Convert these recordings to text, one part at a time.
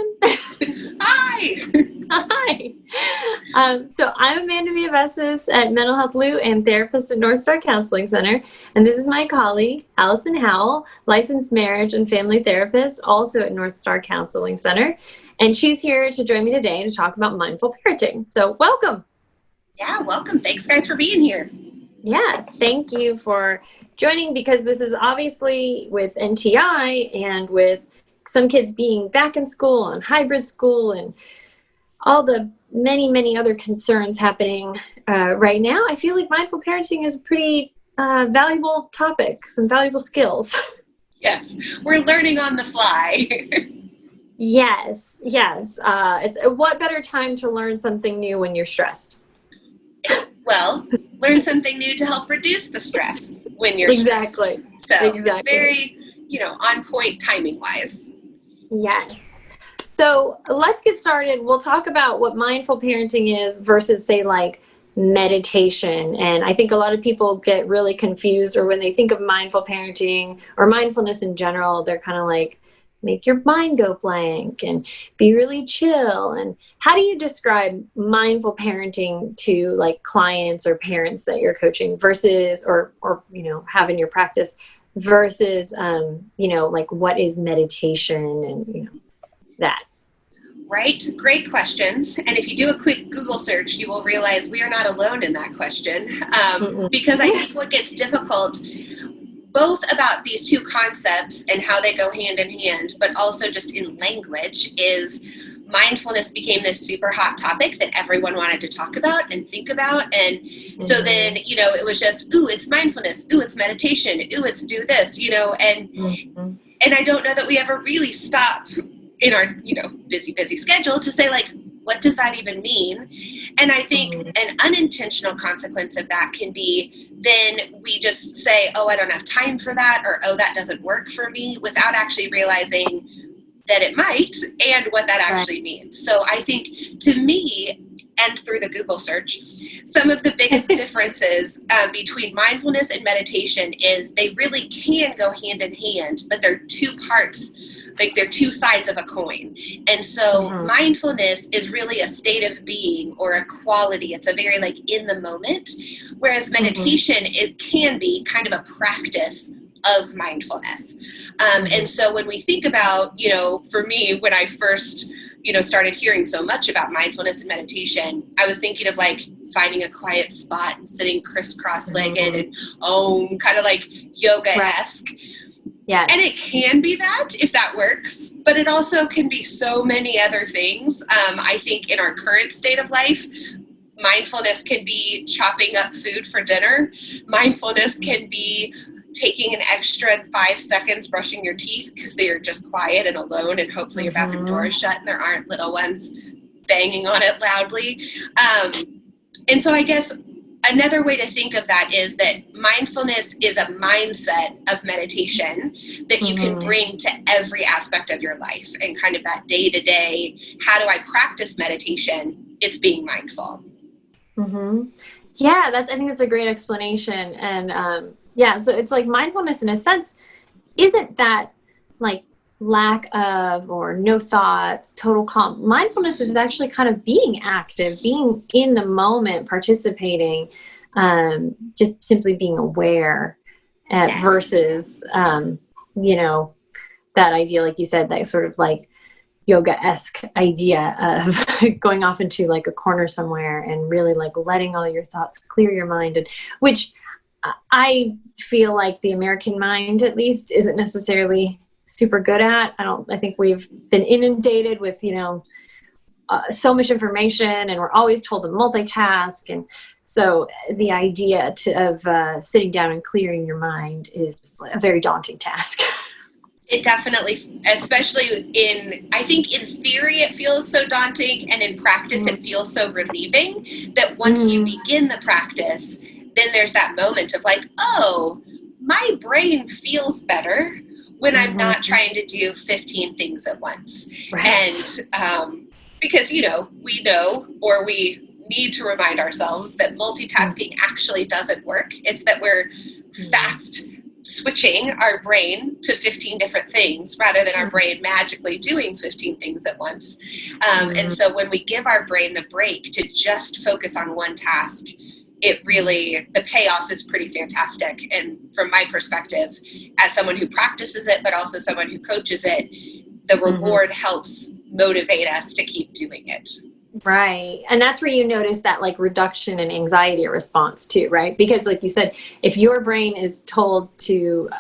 Allison. Hi. Hi. So I'm Amanda Villaveces at Mental Health Lou and therapist at North Star Counseling Center. And this is my colleague, Allison Howell, licensed marriage and family therapist, also at North Star Counseling Center. And she's here to join me today to talk about mindful parenting. So welcome. Yeah, welcome. Thanks, guys, for being here. Yeah, thank you for joining, because this is obviously with NTI and with some kids being back in school and hybrid school and all the many other concerns happening right now. I feel like mindful parenting is a pretty valuable topic, some valuable skills. Yes, we're learning on the fly. Yes. It's what better time to learn something new when you're stressed? Well, learn something new to help reduce the stress when you're stressed. So it's very, on point timing wise. Yes. So let's get started. We'll talk about what mindful parenting is versus, say, like meditation. And I think a lot of people get really confused, or when they think of mindful parenting or mindfulness in general, they're kind of like, make your mind go blank and be really chill. And how do you describe mindful parenting to like clients or parents that you're coaching versus, or have in your practice versus, like what is meditation and, that? Right. Great questions. And if you do a quick Google search, you will realize we are not alone in that question. Because I think what gets difficult both about these two concepts and how they go hand in hand, but also just in language, is mindfulness became this super hot topic that everyone wanted to talk about and think about. And so then, it was just, ooh, it's mindfulness. Ooh, it's meditation. Ooh, it's do this, and I don't know that we ever really stop in our, busy schedule to say, like, what does that even mean? And I think an unintentional consequence of that can be then we just say, oh, I don't have time for that, or, oh, that doesn't work for me, without actually realizing that it might and what that actually means. So I think, to me, and through the Google search, some of the biggest differences between mindfulness and meditation is they really can go hand in hand, but they're two parts, like they're two sides of a coin. And so mindfulness is really a state of being or a quality. It's a very like in the moment, whereas meditation, it can be kind of a practice of mindfulness. And so when we think about, for me, when I first started hearing so much about mindfulness and meditation, I was thinking of like finding a quiet spot and sitting crisscross-legged and kind of like yoga-esque. Yes. And it can be that if that works, but it also can be so many other things. I think in our current state of life, mindfulness can be chopping up food for dinner. Mindfulness can be taking an extra 5 seconds brushing your teeth because they are just quiet and alone, and hopefully your bathroom door is shut and there aren't little ones banging on it loudly. And so I guess another way to think of that is that mindfulness is a mindset of meditation that you can bring to every aspect of your life, and kind of that day-to-day, how do I practice meditation? It's being mindful. Yeah, I think that's a great explanation. And so it's like mindfulness in a sense isn't that like lack of or no thoughts, total calm. Mindfulness is actually kind of being active, being in the moment, participating, just simply being aware versus, that idea, like you said, that sort of like yoga-esque idea of going off into like a corner somewhere and really like letting all your thoughts clear your mind, and which I feel like the American mind, at least, isn't necessarily super good at. I think we've been inundated with, so much information, and we're always told to multitask. And so the idea of sitting down and clearing your mind is a very daunting task. It definitely, especially I think in theory it feels so daunting, and in practice it feels so relieving that once you begin the practice, then there's that moment of like, oh, my brain feels better when I'm not trying to do 15 things at once. Right. And because, we know, or we need to remind ourselves that multitasking actually doesn't work. It's that we're fast switching our brain to 15 different things rather than our brain magically doing 15 things at once. And so when we give our brain the break to just focus on one task, it really, the payoff is pretty fantastic. And from my perspective, as someone who practices it, but also someone who coaches it, the reward helps motivate us to keep doing it. Right. And that's where you notice that like reduction in anxiety response too, right? Because like you said, if your brain is told to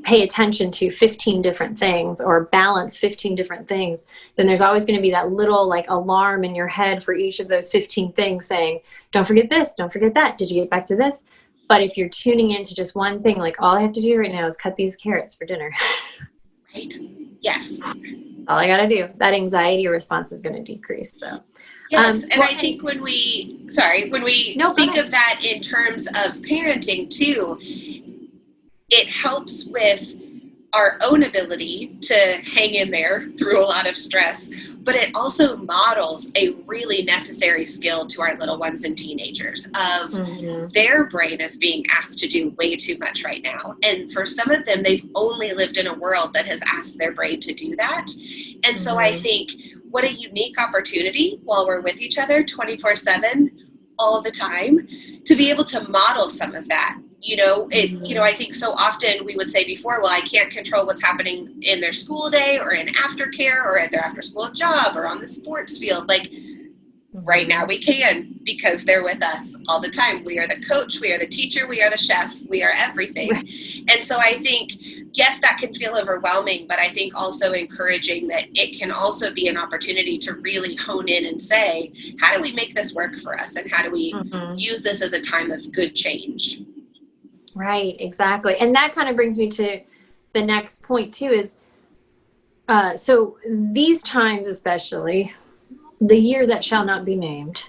pay attention to 15 different things or balance 15 different things, then there's always going to be that little like alarm in your head for each of those 15 things saying, don't forget this, don't forget that. Did you get back to this? But if you're tuning into just one thing, like all I have to do right now is cut these carrots for dinner. Right. Yes. All I got to do, that anxiety response is going to decrease. So, yes. And I think when we think of that in terms of parenting too, it helps with our own ability to hang in there through a lot of stress, but it also models a really necessary skill to our little ones and teenagers of their brain is being asked to do way too much right now. And for some of them, they've only lived in a world that has asked their brain to do that. And so I think what a unique opportunity while we're with each other 24/7 all the time to be able to model some of that. I think so often we would say before, well, I can't control what's happening in their school day or in aftercare or at their after school job or on the sports field. Like right now we can, because they're with us all the time. We are the coach, we are the teacher, we are the chef, we are everything. And so I think, yes, that can feel overwhelming, but I think also encouraging that it can also be an opportunity to really hone in and say, how do we make this work for us? And how do we use this as a time of good change? Right, exactly. And that kind of brings me to the next point too is, so these times, especially the year that shall not be named,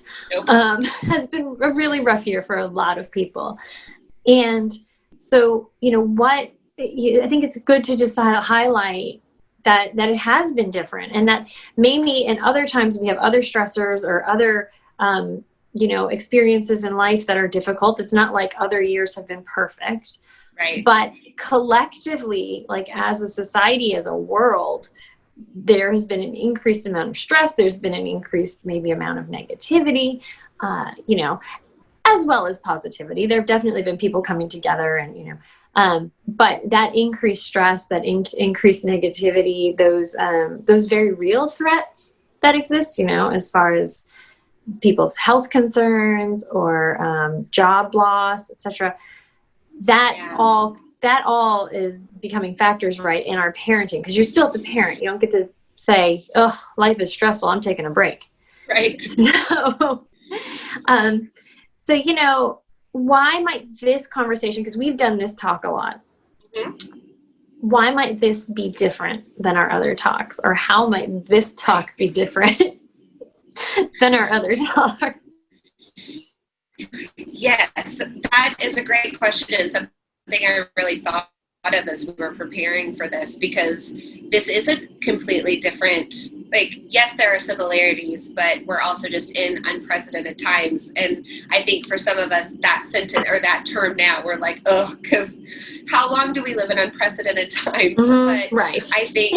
has been a really rough year for a lot of people. And so, I think it's good to just highlight that it has been different, and that maybe in other times we have other stressors or other, experiences in life that are difficult. It's not like other years have been perfect. Right. But collectively, like as a society, as a world, there has been an increased amount of stress. There's been an increased maybe amount of negativity, as well as positivity. There have definitely been people coming together and, but that increased stress, that increased negativity, those very real threats that exist, as far as people's health concerns or job loss, etc. That all is becoming factors, right, in our parenting, because you're still have to parent. You don't get to say, "Oh, life is stressful, I'm taking a break." Right. So, why might this conversation, because we've done this talk a lot, why might this be different than our other talks, or how might this talk be different than our other talks? Yes, that is a great question, and something I really thought of as we were preparing for this, because this is a completely different, yes, there are similarities, but we're also just in unprecedented times. And I think for some of us, that sentence or that term now, we're like, oh, because how long do we live in unprecedented times? But right. I think,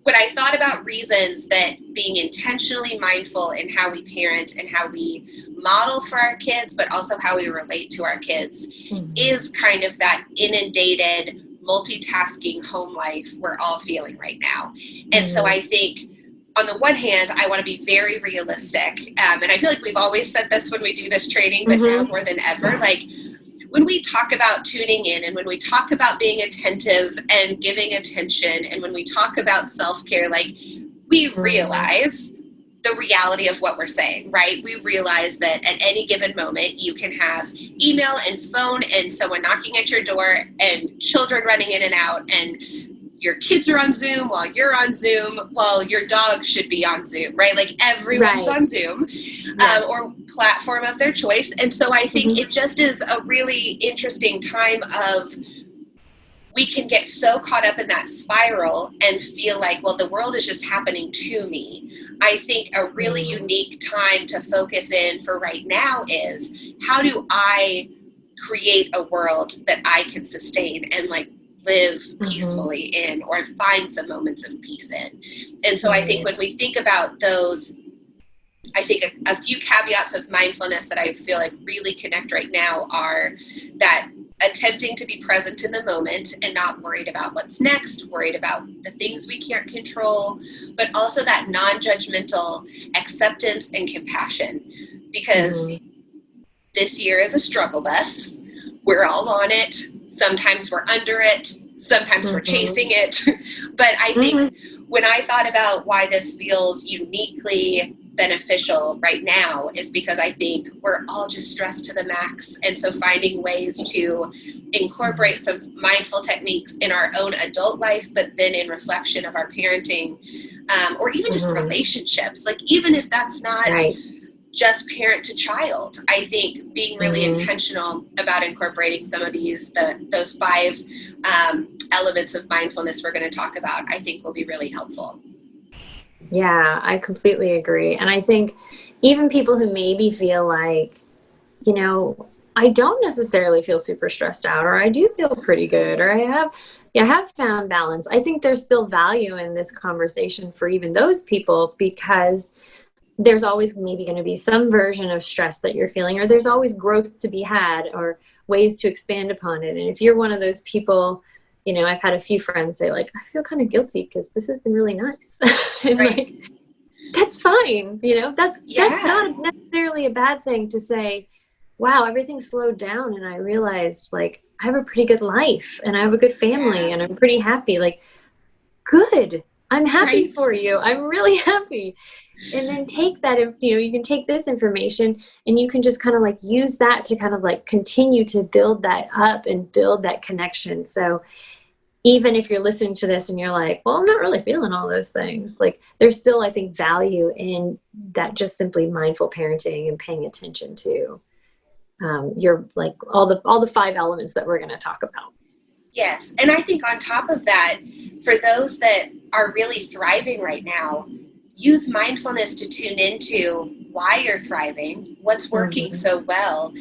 when I thought about reasons that being intentionally mindful in how we parent and how we model for our kids, but also how we relate to our kids, is kind of that inundated, multitasking home life we're all feeling right now. And so I think, on the one hand, I want to be very realistic. And I feel like we've always said this when we do this training, but now more than ever, when we talk about tuning in and when we talk about being attentive and giving attention and when we talk about self-care, we realize the reality of what we're saying, right? We realize that at any given moment you can have email and phone and someone knocking at your door and children running in and out, and your kids are on Zoom while you're on Zoom, while your dog should be on Zoom, right? Everyone's on Zoom or platform of their choice. And so I think it just is a really interesting time of, we can get so caught up in that spiral and feel like, well, the world is just happening to me. I think a really unique time to focus in for right now is, how do I create a world that I can sustain and like live peacefully in, or find some moments of peace in. And so I think when we think about those, I think a few caveats of mindfulness that I feel like really connect right now are that attempting to be present in the moment and not worried about what's next, worried about the things we can't control, but also that non-judgmental acceptance and compassion, because this year is a struggle bus. We're all on it. Sometimes we're under it. Sometimes we're chasing it. But I think when I thought about why this feels uniquely beneficial right now is because I think we're all just stressed to the max. And so finding ways to incorporate some mindful techniques in our own adult life, but then in reflection of our parenting, or even just relationships, like even if that's not just parent to child, I think being really intentional about incorporating some of those 5 elements of mindfulness we're going to talk about, I think will be really helpful. Yeah, I completely agree. And I think even people who maybe feel like, you know, I don't necessarily feel super stressed out, or I do feel pretty good, or I have found balance. I think there's still value in this conversation for even those people, because there's always maybe going to be some version of stress that you're feeling, or there's always growth to be had, or ways to expand upon it. And if you're one of those people, you know, I've had a few friends say like, I feel kind of guilty because this has been really nice. And like, that's fine. You know, that's not necessarily a bad thing to say, wow, everything slowed down and I realized like I have a pretty good life and I have a good family and I'm pretty happy. Like, good. I'm happy for you. I'm really happy. And then take that, you know, you can take this information and you can just kind of like use that to kind of like continue to build that up and build that connection. So even if you're listening to this and you're like, well, I'm not really feeling all those things, like there's still, I think, value in that, just simply mindful parenting and paying attention to your, like all the 5 elements that we're going to talk about. Yes. And I think on top of that, for those that are really thriving right now, use mindfulness to tune into why you're thriving, what's working so well,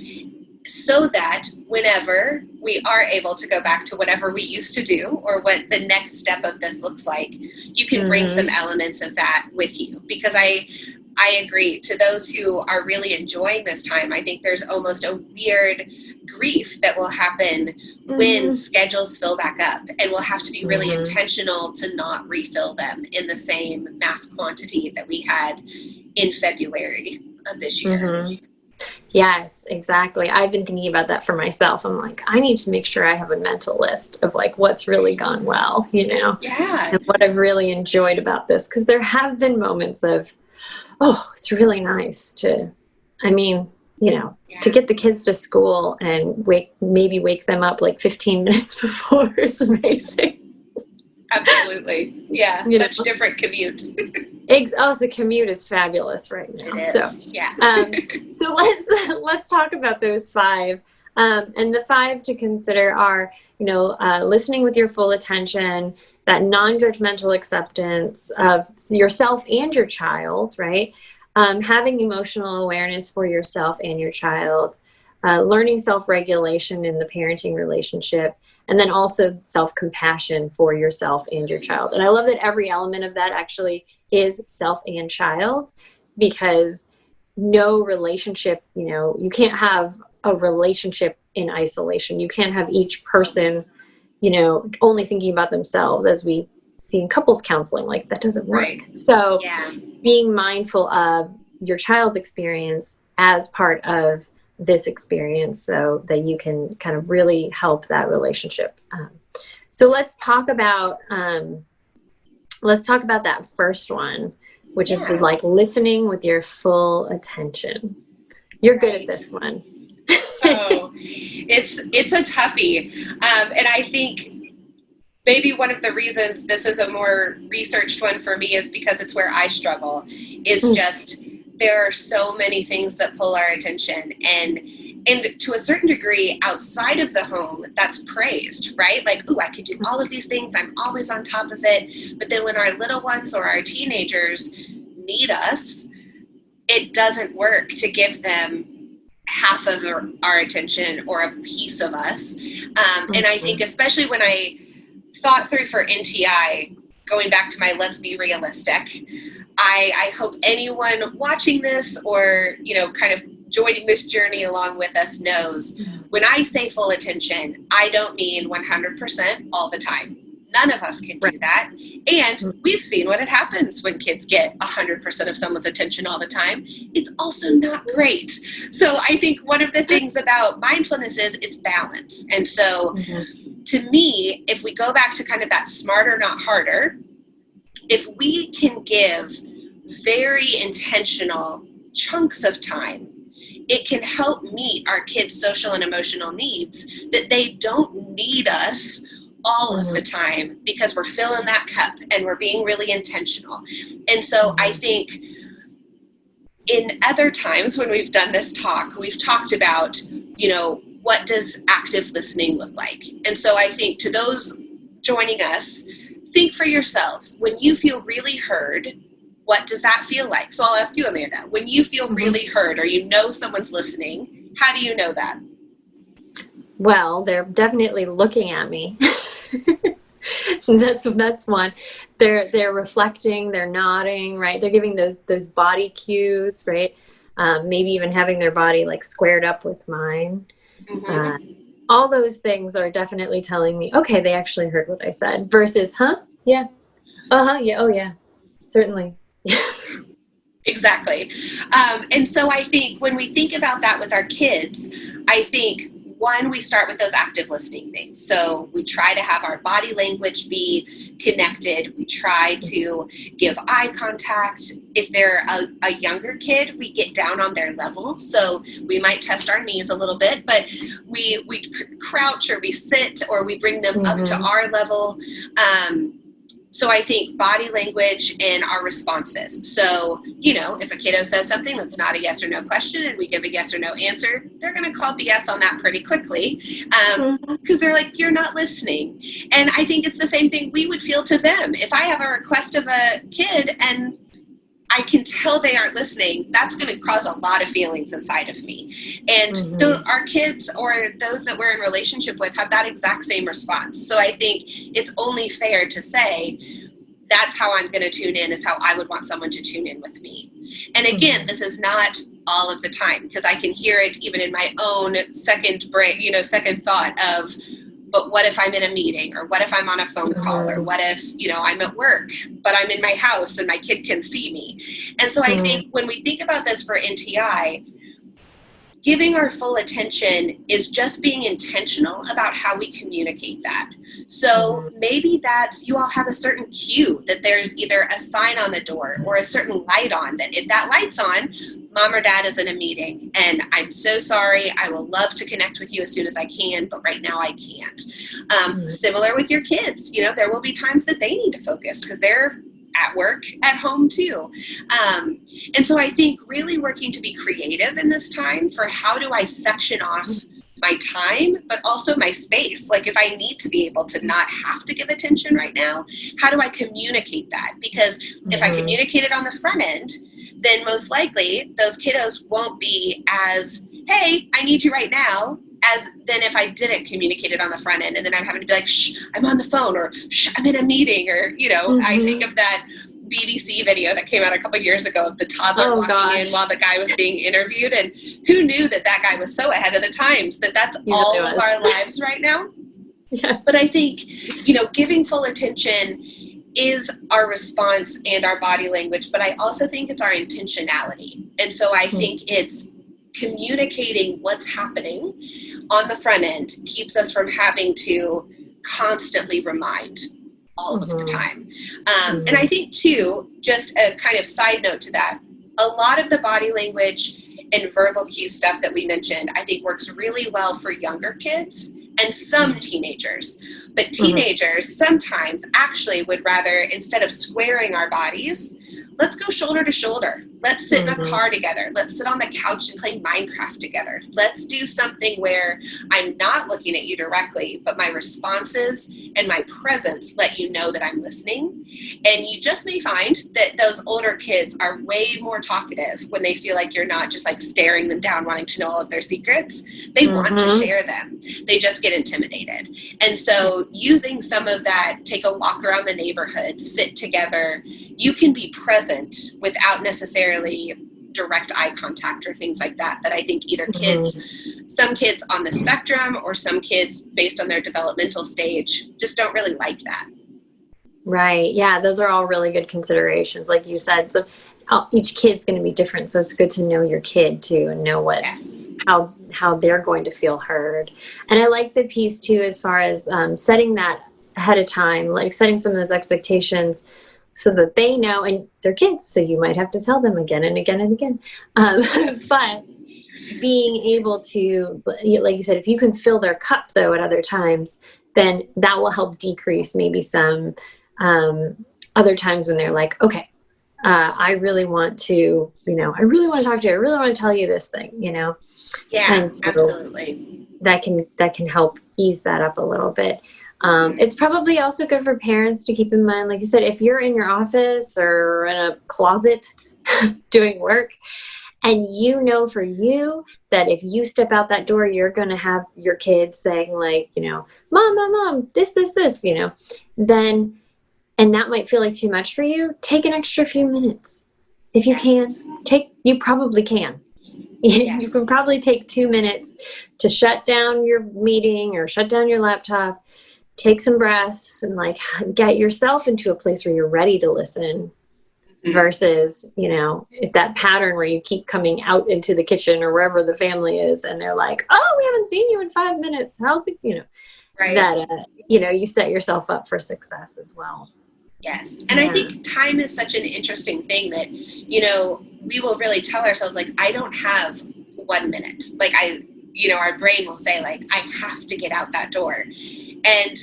so that whenever we are able to go back to whatever we used to do or what the next step of this looks like, you can bring some elements of that with you. Because I agree, to those who are really enjoying this time, I think there's almost a weird grief that will happen when schedules fill back up, and we'll have to be really intentional to not refill them in the same mass quantity that we had in February of this year. Yes, exactly. I've been thinking about that for myself. I'm like, I need to make sure I have a mental list of like what's really gone well, you know, and what I've really enjoyed about this. Because there have been moments of, oh, it's really nice to, I mean, you know, to get the kids to school and maybe wake them up like 15 minutes before is amazing. Absolutely. Yeah. You Much different commute. The commute is fabulous right now. It is. So, so let's talk about those 5. And the 5 to consider are, you know, listening with your full attention, that non-judgmental acceptance of yourself and your child, right? Having emotional awareness for yourself and your child, learning self-regulation in the parenting relationship, and then also self-compassion for yourself and your child. And I love that every element of that actually is self and child, because no relationship, you know, you can't have a relationship in isolation. You can't have each person, you know, only thinking about themselves, as we see in couples counseling. Like, that doesn't work. So being mindful of your child's experience as part of this experience, so that you can kind of really help that relationship. So let's talk about that first one, which is the, like, listening with your full attention. You're good at this one. Oh, it's a toughie. And I think maybe one of the reasons this is a more researched one for me is because it's where I struggle, is just there are so many things that pull our attention, and to a certain degree outside of the home, that's praised, right? Like, ooh, I can do all of these things. I'm always on top of it. But then when our little ones or our teenagers need us, it doesn't work to give them half of our attention or a piece of us. And I think especially when I thought through for NTI, going back to my let's be realistic, I hope anyone watching this or, kind of joining this journey along with us knows when I say full attention, I don't mean 100% all the time. None of us can do that. And we've seen what it happens when kids get 100% of someone's attention all the time. It's also not great. So I think one of the things about mindfulness is it's balance. And so to me, if we go back to kind of that smarter, not harder, if we can give very intentional chunks of time, it can help meet our kids' social and emotional needs that they don't need us all of the time because we're filling that cup and we're being really intentional. And so I think in other times when we've done this talk, we've talked about, what does active listening look like? And so I think to those joining us, think for yourselves, when you feel really heard, what does that feel like? So I'll ask you, Amanda, when you feel really heard or someone's listening, how do you know that? Well, they're definitely looking at me. That's one. They're reflecting, they're nodding, right? They're giving those body cues, right? Maybe even having their body like squared up with mine. All those things are definitely telling me, okay, they actually heard what I said versus, yeah, yeah, oh yeah, certainly. Exactly. And so I think when we think about that with our kids, I think one, we start with those active listening things. So we try to have our body language be connected. We try to give eye contact. If they're a younger kid, we get down on their level. So we might test our knees a little bit, but we crouch or we sit or we bring them up to our level. So I think body language and our responses. So, if a kiddo says something that's not a yes or no question and we give a yes or no answer, they're going to call BS on that pretty quickly because they're like, you're not listening. And I think it's the same thing we would feel to them. If I have a request of a kid and I can tell they aren't listening, that's going to cause a lot of feelings inside of me. And our kids or those that we're in relationship with have that exact same response. So I think it's only fair to say that's how I'm going to tune in, is how I would want someone to tune in with me. And again, this is not all of the time because I can hear it even in my own second thought of, but what if I'm in a meeting or what if I'm on a phone call or what if, I'm at work, but I'm in my house and my kid can see me. And so I think when we think about this for NTI, giving our full attention is just being intentional about how we communicate that. So maybe that's, you all have a certain cue that there's either a sign on the door or a certain light on, that if that light's on, mom or dad is in a meeting and I'm so sorry. I will love to connect with you as soon as I can, but right now I can't. Similar with your kids, there will be times that they need to focus because they're at work, at home too. And so I think really working to be creative in this time for how do I section off my time, but also my space. Like if I need to be able to not have to give attention right now, how do I communicate that? Because if I communicate it on the front end, then most likely those kiddos won't be as, hey, I need you right now, as then if I didn't communicate it on the front end and then I'm having to be like, shh, I'm on the phone, or shh, I'm in a meeting, or, I think of that BBC video that came out a couple years ago of the toddler walking in while the guy was being interviewed. And who knew that guy was so ahead of the times that that's all of our lives right now. Yes. But I think, giving full attention is our response and our body language, but I also think it's our intentionality. And so I think it's communicating what's happening on the front end keeps us from having to constantly remind all of the time. And I think too, just a kind of side note to that, a lot of the body language and verbal cue stuff that we mentioned, I think works really well for younger kids and some teenagers. But teenagers sometimes actually would rather, instead of squaring our bodies, let's go shoulder to shoulder. Let's sit in a car together. Let's sit on the couch and play Minecraft together. Let's do something where I'm not looking at you directly, but my responses and my presence let you know that I'm listening. And you just may find that those older kids are way more talkative when they feel like you're not just like staring them down, wanting to know all of their secrets. They want to share them. They just get intimidated. And so using some of that, take a walk around the neighborhood, sit together, you can be present without necessarily direct eye contact or things like that I think either some kids on the spectrum or some kids based on their developmental stage just don't really like that. Right. Yeah. Those are all really good considerations. Like you said, so each kid's going to be different. So it's good to know your kid too and know how they're going to feel heard. And I like the piece too, as far as setting that ahead of time, like setting some of those expectations so that they know, and they're kids, so you might have to tell them again and again and again. But being able to, like you said, if you can fill their cup though at other times, then that will help decrease maybe some other times when they're like, okay, I really want to, I really want to talk to you. I really want to tell you this thing, Yeah, and so absolutely. That can help ease that up a little bit. It's probably also good for parents to keep in mind, like you said, if you're in your office or in a closet doing work, and for you that if you step out that door, you're going to have your kids saying like, mom, this, then, and that might feel like too much for you, take an extra few minutes. If you you probably can. Yes. You can probably take 2 minutes to shut down your meeting or shut down your laptop, take some breaths and like get yourself into a place where you're ready to listen versus, if that pattern where you keep coming out into the kitchen or wherever the family is and they're like, oh, we haven't seen you in 5 minutes. How's it, right. That, you set yourself up for success as well. Yes. And I think time is such an interesting thing that, we will really tell ourselves like, I don't have 1 minute. Like our brain will say like, I have to get out that door. And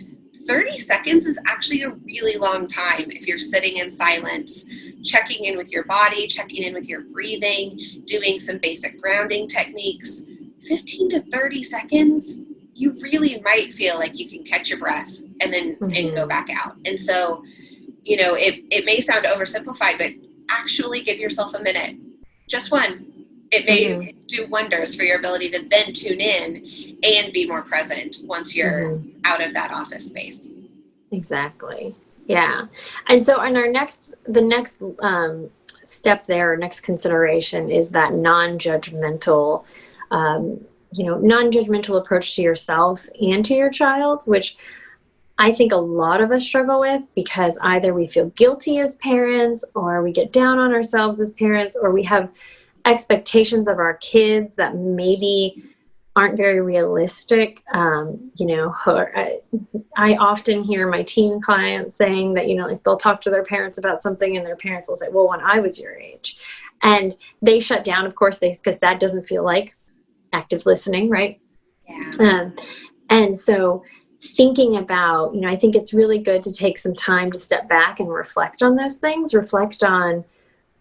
30 seconds is actually a really long time if you're sitting in silence, checking in with your body, checking in with your breathing, doing some basic grounding techniques. 15 to 30 seconds, you really might feel like you can catch your breath and then and go back out. And so, it may sound oversimplified, but actually give yourself a minute, just one. It may do wonders for your ability to then tune in and be more present once you're out of that office space. Exactly. Yeah. And so on the next step there, next consideration is that non-judgmental approach to yourself and to your child, which I think a lot of us struggle with because either we feel guilty as parents or we get down on ourselves as parents, or we have expectations of our kids that maybe aren't very realistic. I often hear my teen clients saying that, like they'll talk to their parents about something and their parents will say, well, when I was your age, and they shut down, of course, because that doesn't feel like active listening. Right. Yeah. And so thinking about, I think it's really good to take some time to step back and reflect on those things, reflect on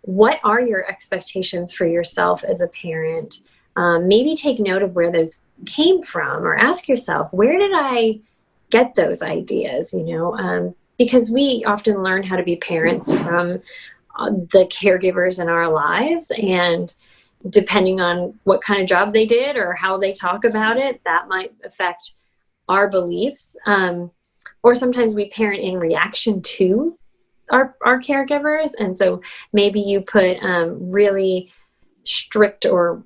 what are your expectations for yourself as a parent. Maybe take note of where those came from or ask yourself, where did I get those ideas? Because we often learn how to be parents from the caregivers in our lives, and depending on what kind of job they did or how they talk about it, that might affect our beliefs. Or sometimes we parent in reaction to our caregivers. And so maybe you put really strict or,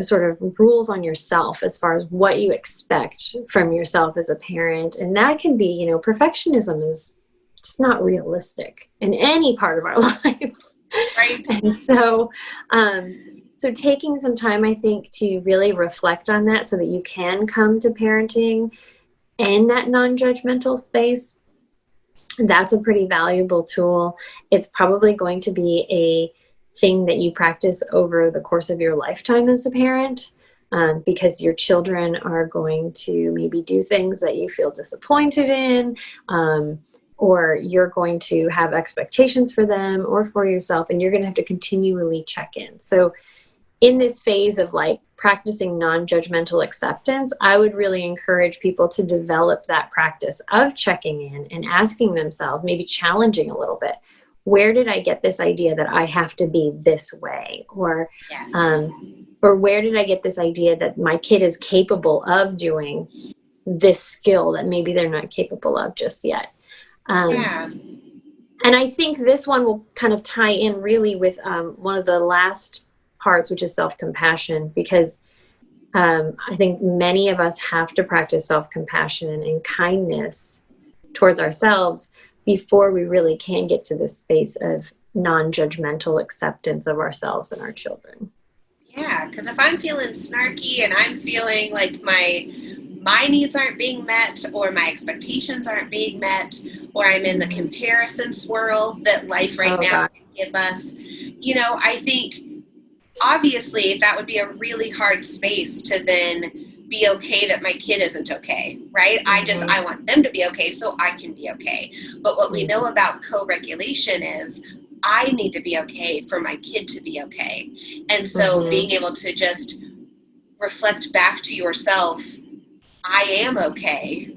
sort of rules on yourself as far as what you expect from yourself as a parent. And that can be, perfectionism is just not realistic in any part of our lives. Right. And so, so taking some time, I think, to really reflect on that so that you can come to parenting in that non-judgmental space, that's a pretty valuable tool. It's probably going to be a thing that you practice over the course of your lifetime as a parent, because your children are going to maybe do things that you feel disappointed in. or you're going to have expectations for them or for yourself, and you're going to have to continually check in. So in this phase of like practicing non-judgmental acceptance, I would really encourage people to develop that practice of checking in and asking themselves, maybe challenging a little bit, where did I get this idea that I have to be this way? Or, Yes. Or where did I get this idea that my kid is capable of doing this skill that maybe they're not capable of just yet? Yeah. And I think this one will kind of tie in really with one of the last parts, which is self-compassion, because I think many of us have to practice self-compassion and kindness towards ourselves before we really can get to this space of non-judgmental acceptance of ourselves and our children. Yeah, because if I'm feeling snarky and I'm feeling like my needs aren't being met, or my expectations aren't being met, or I'm in the comparison swirl that life right now can give us, I think obviously that would be a really hard space to then be okay that my kid isn't okay, right? Mm-hmm. I want them to be okay so I can be okay. But what we know about co-regulation is I need to be okay for my kid to be okay. And so being able to just reflect back to yourself, I am okay,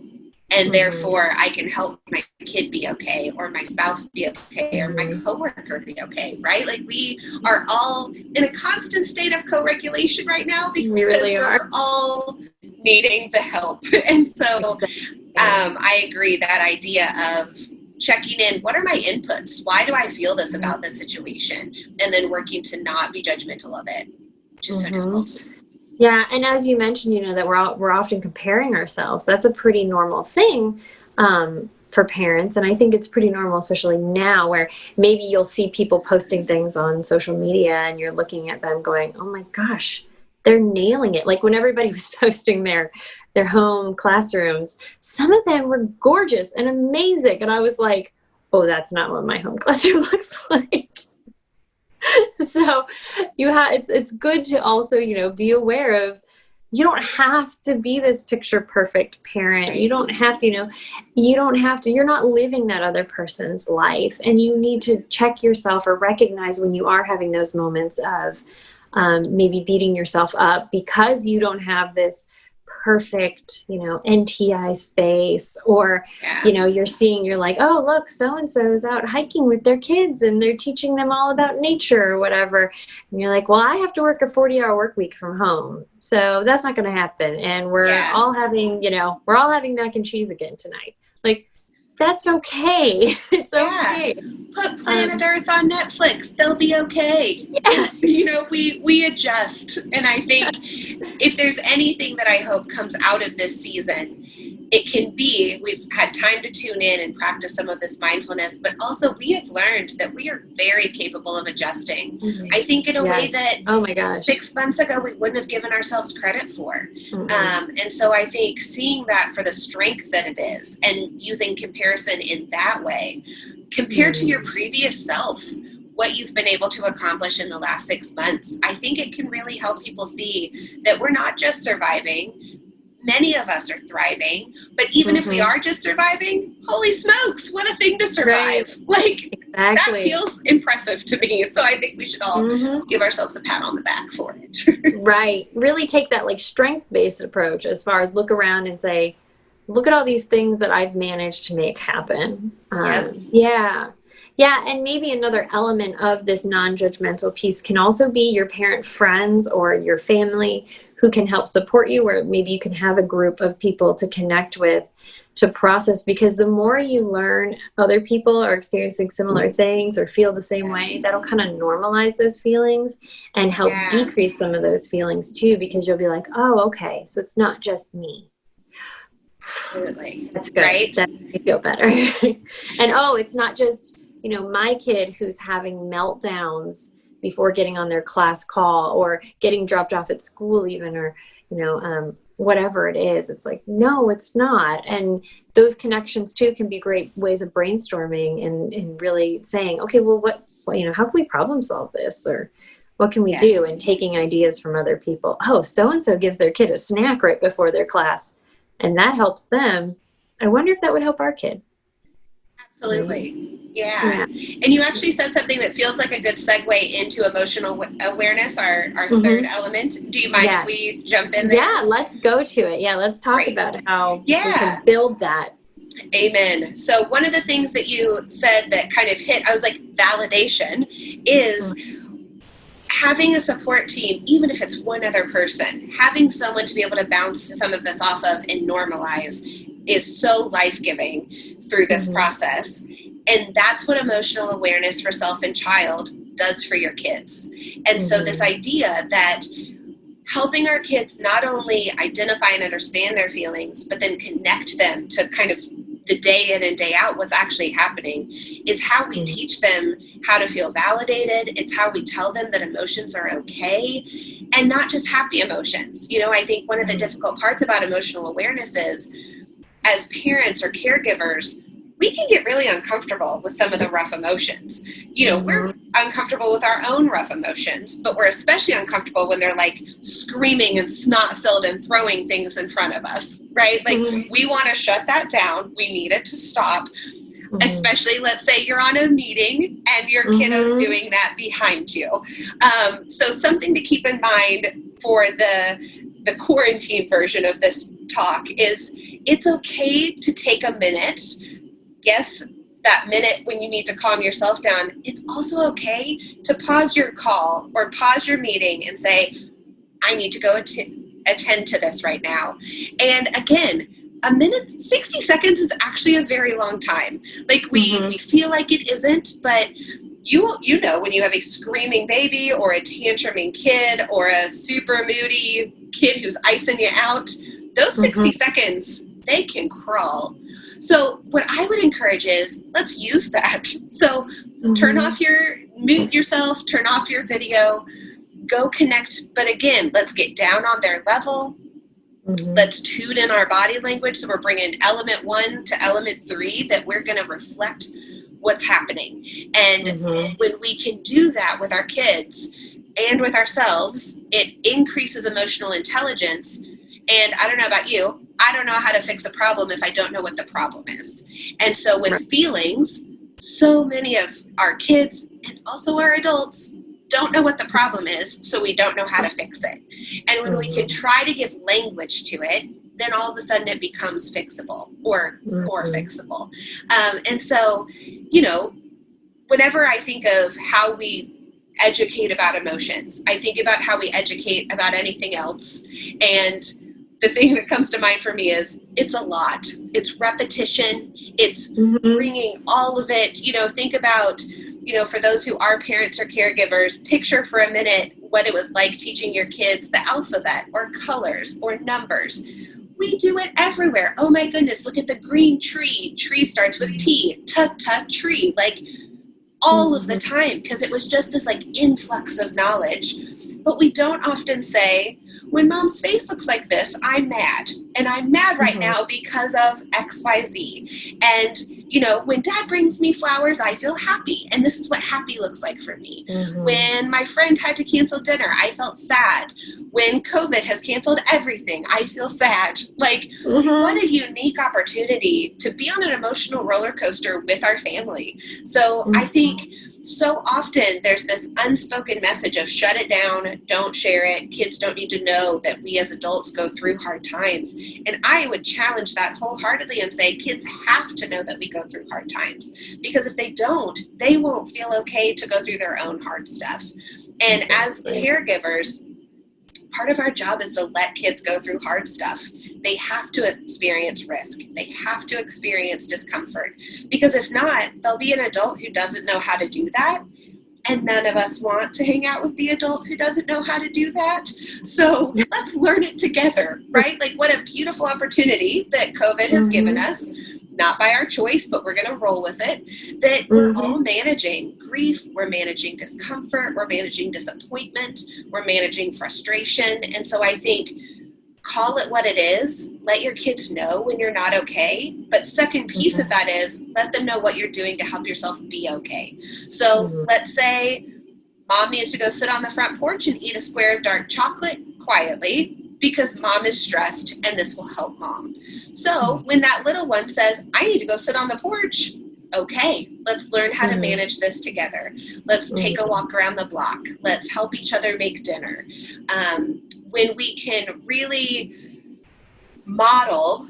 and therefore I can help my kid be okay, or my spouse be okay, or my coworker be okay, right? Like we are all in a constant state of co-regulation right now because we're all needing the help. And so I agree, that idea of checking in, what are my inputs? Why do I feel this about this situation? And then working to not be judgmental of it, which is so difficult. Yeah, and as you mentioned, that we're often comparing ourselves. That's a pretty normal thing for parents, and I think it's pretty normal, especially now, where maybe you'll see people posting things on social media, and you're looking at them going, "Oh my gosh, they're nailing it!" Like when everybody was posting their home classrooms, some of them were gorgeous and amazing, and I was like, "Oh, that's not what my home classroom looks like." So it's good to also, be aware of, you don't have to be this picture perfect parent. Right. You don't have to, you're not living that other person's life, and you need to check yourself or recognize when you are having those moments of maybe beating yourself up because you don't have this perfect, NTI space, or, you're like, oh, look, so-and-so is out hiking with their kids and they're teaching them all about nature or whatever. And you're like, well, I have to work a 40-hour work week from home. So that's not going to happen. And we're all having mac and cheese again tonight. Like, that's okay. It's okay. Put Planet Earth on Netflix. They'll be okay. Yeah. We adjust. And I think if there's anything that I hope comes out of this season, it can be, we've had time to tune in and practice some of this mindfulness, but also we have learned that we are very capable of adjusting. I think in a way that 6 months ago we wouldn't have given ourselves credit for. And so I think seeing that for the strength that it is, and using comparison in that way, compared to your previous self, what you've been able to accomplish in the last 6 months, I think it can really help people see that we're not just surviving. Many of us are thriving, but even if we are just surviving, holy smokes, what a thing to survive. Like, that feels impressive to me. So I think we should all give ourselves a pat on the back for it. Right. Really take that like strength-based approach as far as look around and say, look at all these things that I've managed to make happen. Yeah. And maybe another element of this non-judgmental piece can also be your parent friends or your family who can help support you, or maybe you can have a group of people to connect with to process, because the more you learn other people are experiencing similar things or feel the same way, that'll kind of normalize those feelings and help decrease some of those feelings too, because you'll be like, oh, okay, so it's not just me. Absolutely. That's good. Right? That makes me feel better. And it's not just, my kid who's having meltdowns before getting on their class call or getting dropped off at school even, or, whatever it is. It's like, no, it's not. And those connections too can be great ways of brainstorming and really saying, okay, well, how can we problem solve this? Or what can we do? And taking ideas from other people. Oh, so-and-so gives their kid a snack right before their class, and that helps them. I wonder if that would help our kid. Absolutely. Yeah. And you actually said something that feels like a good segue into emotional awareness, our third element. Do you mind if we jump in there? Yeah, let's go to it. Yeah, let's talk about how we can build that. Amen. So one of the things that you said that kind of hit, I was like, validation is having a support team, even if it's one other person, having someone to be able to bounce some of this off of and normalize is so life-giving through this process. And that's what emotional awareness for self and child does for your kids. And so this idea that helping our kids not only identify and understand their feelings, but then connect them to kind of the day in and day out what's actually happening is how we teach them how to feel validated. It's how we tell them that emotions are okay and not just happy emotions. You know, I think one of the difficult parts about emotional awareness is as parents or caregivers, we can get really uncomfortable with some of the rough emotions. You know, we're uncomfortable with our own rough emotions, but we're especially uncomfortable when they're like screaming and snot-filled and throwing things in front of us, right? Like we want to shut that down. We need it to stop. Especially, let's say you're on a meeting and your kiddo's doing that behind you. So something to keep in mind for the quarantine version of this talk is it's okay to take a minute. Yes, that minute when you need to calm yourself down. It's also okay to pause your call or pause your meeting and say, I need to go attend to this right now. And again, a minute, 60 seconds is actually a very long time. Like we feel like it isn't, but you know when you have a screaming baby or a tantruming kid or a super moody kid who's icing you out, those 60 seconds, they can crawl. So what I would encourage is let's use that. So mute yourself, turn off your video, go connect. But again, let's get down on their level. Let's tune in our body language. So we're bringing element 1 to element 3 that we're going to reflect what's happening. And when we can do that with our kids and with ourselves, it increases emotional intelligence. And I don't know about you, I don't know how to fix a problem if I don't know what the problem is. And so with feelings, so many of our kids and also our adults don't know what the problem is, so we don't know how to fix it. And when we can try to give language to it, then all of a sudden it becomes fixable or more fixable. And so, you know, whenever I think of how we educate about emotions, I think about how we educate about anything else. And the thing that comes to mind for me is it's a lot. It's repetition. It's bringing all of it. You know, think about, you know, for those who are parents or caregivers, picture for a minute what it was like teaching your kids the alphabet or colors or numbers. We do it everywhere. Oh my goodness, look at the green tree. Tree starts with T. Tut, tree. Like all of the time, because it was just this like influx of knowledge. But we don't often say, when mom's face looks like this, I'm mad. And I'm mad right now because of X, Y, Z. And, you know, when dad brings me flowers, I feel happy. And this is what happy looks like for me. When my friend had to cancel dinner, I felt sad. When COVID has canceled everything, I feel sad. Like, what a unique opportunity to be on an emotional roller coaster with our family. So I think so often there's this unspoken message of shut it down, don't share it. Kids don't need to know that we as adults go through hard times. And I would challenge that wholeheartedly and say kids have to know that we go through hard times, because if they don't, they won't feel okay to go through their own hard stuff. And as caregivers, part of our job is to let kids go through hard stuff. They have to experience risk. They have to experience discomfort, because if not, they'll be an adult who doesn't know how to do that. And none of us want to hang out with the adult who doesn't know how to do that. So let's learn it together, right? Like what a beautiful opportunity that COVID has given us, not by our choice, but we're going to roll with it, that we're all managing grief, we're managing discomfort, we're managing disappointment, we're managing frustration. And so I think call it what it is. Let your kids know when you're not okay. But second piece of that is let them know what you're doing to help yourself be okay. So let's say mom needs to go sit on the front porch and eat a square of dark chocolate quietly because mom is stressed and this will help mom. So when that little one says, I need to go sit on the porch, okay, let's learn how to manage this together. Let's take a walk around the block. Let's help each other make dinner. When we can really model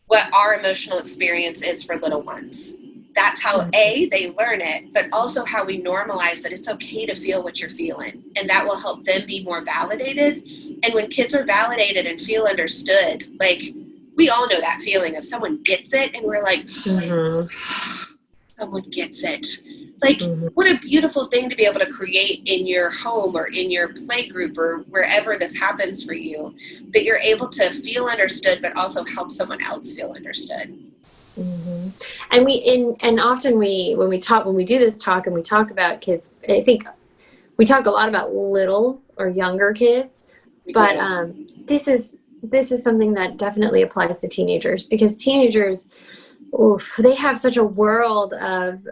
what our emotional experience is for little ones, that's how they learn it, but also how we normalize that it's okay to feel what you're feeling, and that will help them be more validated. And when kids are validated and feel understood, like, we all know that feeling of someone gets it and we're like, someone gets it. Like, what a beautiful thing to be able to create in your home or in your play group or wherever this happens for you, that you're able to feel understood, but also help someone else feel understood. And often when we do this talk and we talk about kids, I think we talk a lot about little or younger kids, but this is something that definitely applies to teenagers, because teenagers, they have such a world of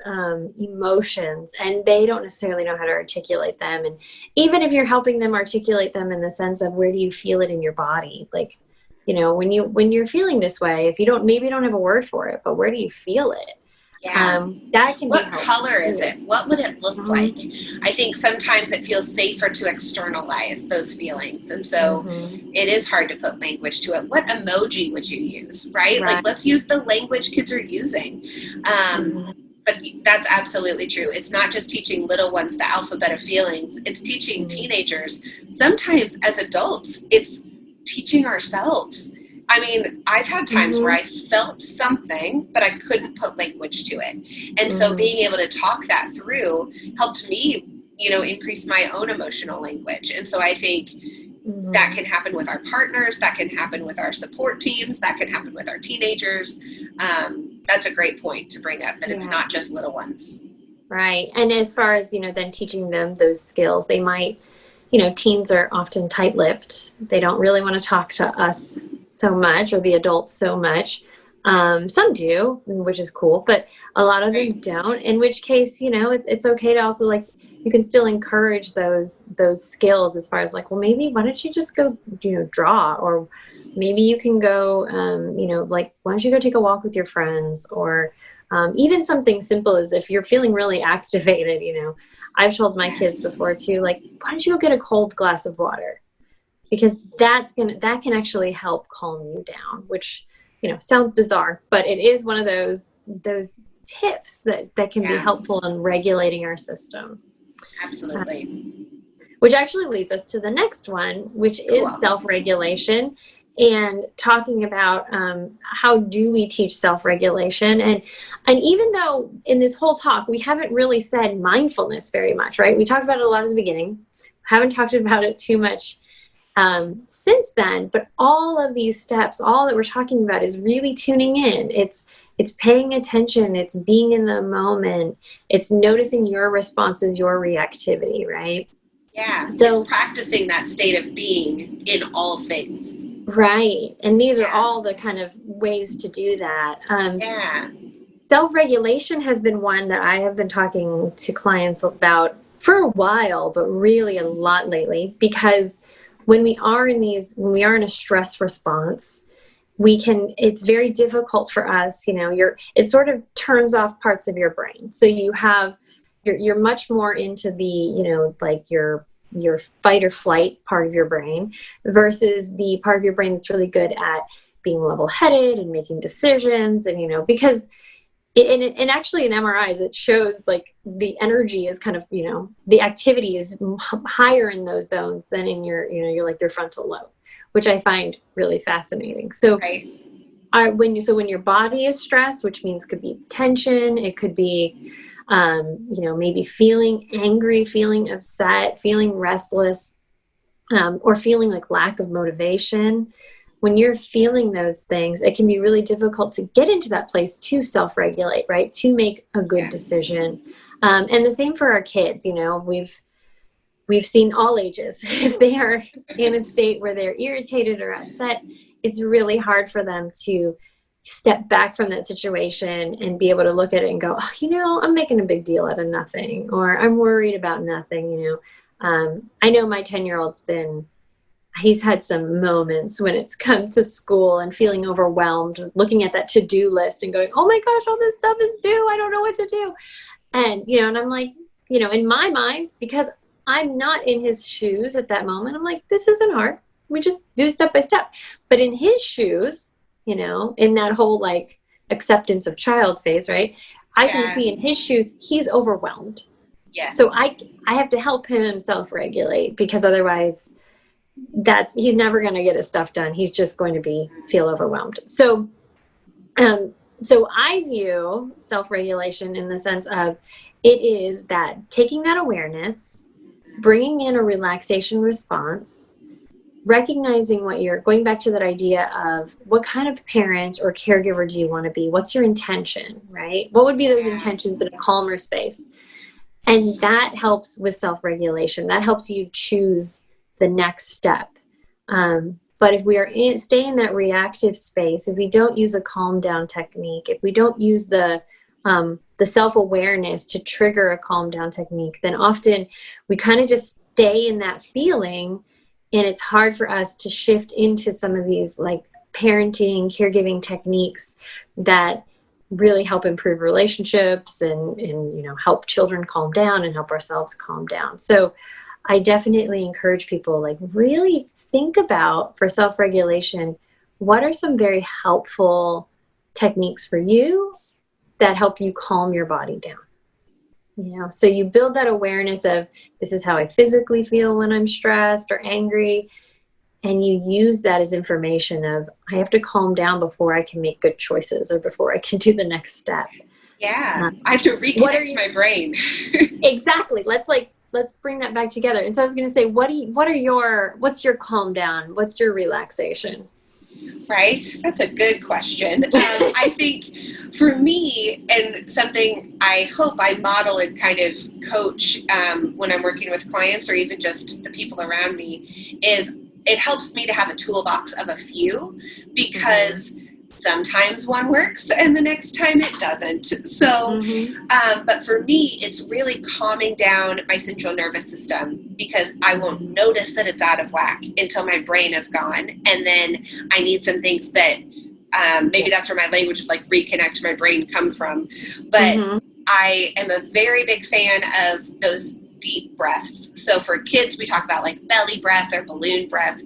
emotions, and they don't necessarily know how to articulate them. And even if you're helping them articulate them in the sense of, where do you feel it in your body? Like, when you're feeling this way, if you don't have a word for it, but where do you feel it? Yeah. That can what be color is it? What would it look like? I think sometimes it feels safer to externalize those feelings. And so it is hard to put language to it. What emoji would you use, right? Like, let's use the language kids are using. But that's absolutely true. It's not just teaching little ones the alphabet of feelings. It's teaching teenagers. Sometimes as adults, it's teaching ourselves. I mean, I've had times where I felt something, but I couldn't put language to it. And so being able to talk that through helped me, increase my own emotional language. And so I think that can happen with our partners, that can happen with our support teams, that can happen with our teenagers. That's a great point to bring up, that it's not just little ones. Right. And as far as, then teaching them those skills, they might, teens are often tight-lipped. They don't really want to talk to us so much, or the adults so much. Some do, which is cool, but a lot of them don't, in which case, it's okay to also, like, you can still encourage those skills, as far as, like, well, maybe why don't you just go, draw, or maybe you can go, like, why don't you go take a walk with your friends, or even something simple as, if you're feeling really activated, I've told my kids before too, like, why don't you go get a cold glass of water? Because that can actually help calm you down, which, sounds bizarre, but it is one of those tips that can be helpful in regulating our system. Absolutely. Which actually leads us to the next one, which is self-regulation, and talking about how do we teach self-regulation. And even though in this whole talk, we haven't really said mindfulness very much, right? We talked about it a lot at the beginning, haven't talked about it too much since then, but all of these steps, all that we're talking about is really tuning in. It's paying attention. It's being in the moment. It's noticing your responses, your reactivity, right? Yeah. So it's practicing that state of being in all things. Right. And these are all the kind of ways to do that. Self-regulation has been one that I have been talking to clients about for a while, but really a lot lately, because when we are in a stress response, it's very difficult for us, it sort of turns off parts of your brain. So you're much more into the, like your fight or flight part of your brain, versus the part of your brain that's really good at being level-headed and making decisions. And, because and actually in MRIs, it shows, like, the energy is kind of, the activity is higher in those zones than in your frontal lobe, which I find really fascinating. So when your body is stressed, which means could be tension, it could be, maybe feeling angry, feeling upset, feeling restless, or feeling like lack of motivation. When you're feeling those things, it can be really difficult to get into that place to self-regulate, right? To make a good decision. And the same for our kids. We've seen all ages. If they are in a state where they're irritated or upset, it's really hard for them to step back from that situation and be able to look at it and go, I'm making a big deal out of nothing, or I'm worried about nothing. I know my 10-year-old's been he's had some moments when it's come to school and feeling overwhelmed, looking at that to-do list and going, oh my gosh, all this stuff is due. I don't know what to do. And, and I'm like, in my mind, because I'm not in his shoes at that moment, I'm like, this isn't hard. We just do step by step. But in his shoes, in that whole like acceptance of child phase, right? I can see in his shoes, he's overwhelmed. Yes. So I have to help him self-regulate, because otherwise he's never going to get his stuff done. He's just going to feel overwhelmed. So I view self-regulation in the sense of it is that taking that awareness, bringing in a relaxation response, recognizing what you're going back to that idea of what kind of parent or caregiver do you want to be? What's your intention, right? What would be those intentions in a calmer space? And that helps with self-regulation. That helps you choose the next step. But if we are stay in that reactive space, if we don't use a calm down technique, if we don't use the self-awareness to trigger a calm down technique, then often we kind of just stay in that feeling, and it's hard for us to shift into some of these like parenting, caregiving techniques that really help improve relationships and help children calm down and help ourselves calm down. So I definitely encourage people, like, really think about, for self-regulation, what are some very helpful techniques for you that help you calm your body down? So you build that awareness of, this is how I physically feel when I'm stressed or angry. And you use that as information of, I have to calm down before I can make good choices or before I can do the next step. Yeah. I have to reconnect my brain. Exactly. Let's bring that back together. And so I was going to say, what's your calm down? What's your relaxation? Right. That's a good question. I think for me, and something I hope I model and kind of coach when I'm working with clients or even just the people around me, is it helps me to have a toolbox of a few, because sometimes one works and the next time it doesn't. So, but for me, it's really calming down my central nervous system, because I won't notice that it's out of whack until my brain is gone. And then I need some things that maybe that's where my language is like reconnect my brain come from. But I am a very big fan of those deep breaths. So for kids, we talk about like belly breath or balloon breath.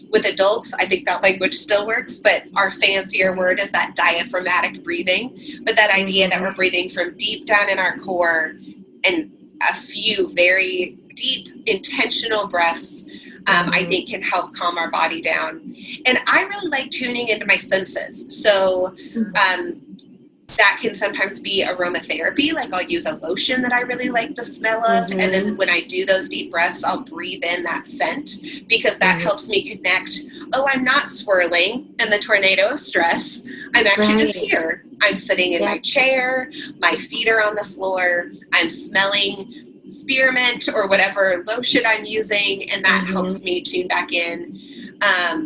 With adults, I think that language still works, but our fancier word is that diaphragmatic breathing. But that idea that we're breathing from deep down in our core, and a few very deep, intentional breaths, I think can help calm our body down. And I really like tuning into my senses. So that can sometimes be aromatherapy. Like, I'll use a lotion that I really like the smell of. And then when I do those deep breaths, I'll breathe in that scent, because that helps me connect. Oh, I'm not swirling in the tornado of stress. I'm actually just here. I'm sitting in my chair. My feet are on the floor. I'm smelling spearmint or whatever lotion I'm using. And that helps me tune back in.